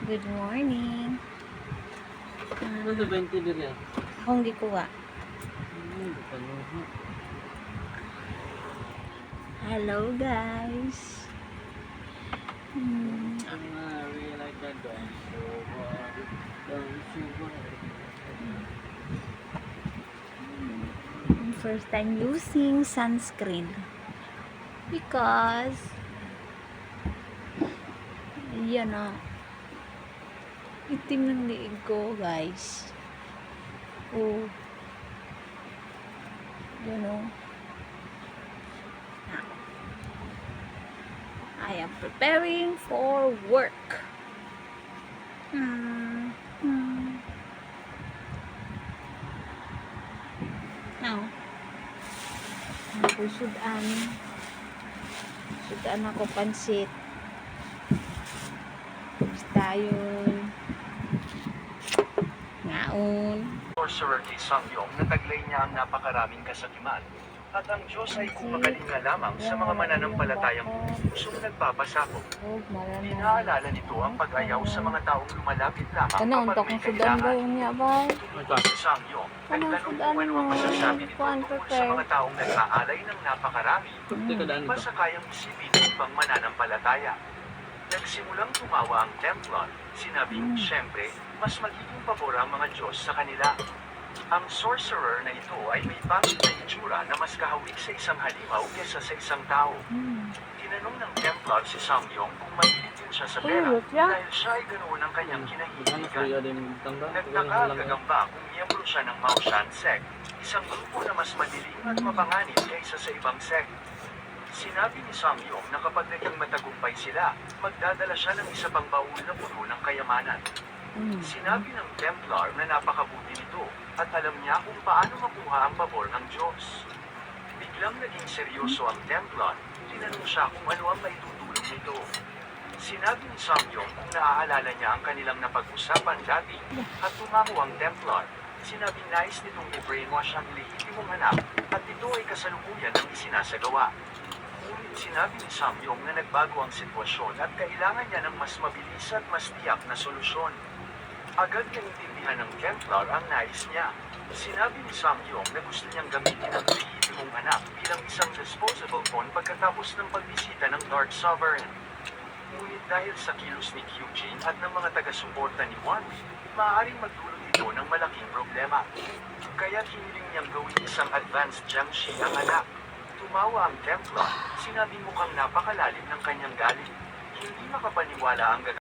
Good morning. Ano sa 20 din yan? Akong gikuha. Hello guys. Really like that don't sugar. First time using sunscreen because yan o, itim ng liig ko guys. Oh, yan o. I am preparing for work. Now, sudan ako pansit. Basta yun. Ngaon. Sorcerer kay Samyong na taglay niya ang napakaraming kasakiman. At ang Diyos ay kumakalinga lamang sa mga mananampalatayang pusong nagpapasakop. Inaalala nito ang pag-ayaw sa mga taong lumalapit lamang kapag may kailangan. niya ba? Si Samyong, nagtanong kung ano ang masasabi nito tungkol sa mga taong nag-aalay ng napakarami, masakayang isipin ng ibang mananampalataya. Nagsimulang tumawa ang Templon, sinabing, syempre, mas magiging pabor ang mga Diyos sa kanila. Ang sorcerer na ito ay may pangit na itsura na mas kahawig sa isang halimaw kesa sa isang tao. Tinanong ng Templar si Samyong kung mahilig din siya sa pera dahil siya ay ganoon ang kanyang kinahihiligan. Nagtaka ang gagamba kung miyembro siya ng Maoshan sect, isang grupo na mas madilim at mapanganib kaysa sa ibang sect. Sinabi ni Samyong na kapag naging matagumpay sila, magdadala siya ng isa pang baul na puno ng kayamanan. Sinabi ng Templar na napakabuti nito at alam niya kung paano makuha ang pabor ng Diyos. Biglang naging seryoso ang Templar, tinanong siya kung ano ang maitutulong nito. Sinabi ni Samyong kung naaalala niya ang kanilang napag-usapan dati at tumaho ang Templar. Sinabing nais nitong i-brainwash ang lehitimong anak at ito ay kasalukuyan ng isinasagawa. Ngunit sinabi ni Samyong na nagbago ang sitwasyon at kailangan niya ng mas mabilis at mas tiyak na solusyon. Agad naintindihan ng Templar ang nais niya. Sinabi ni Samyong na gusto niyang gamitin ang lehitimong anak bilang isang disposable phone pagkatapos ng pagbisita ng Dark Sovereign. Ngunit dahil sa kilos ni Kyujin at ng mga taga-suporta ni Wanwi, maaaring magdulot ito ng malaking problema. Kaya't hiniling niyang gawin isang advanced Jiangshi ang anak. Tumawa ang Templar, sinabing mukhang napakalalim ng kanyang galit. Hindi makapaniwala ang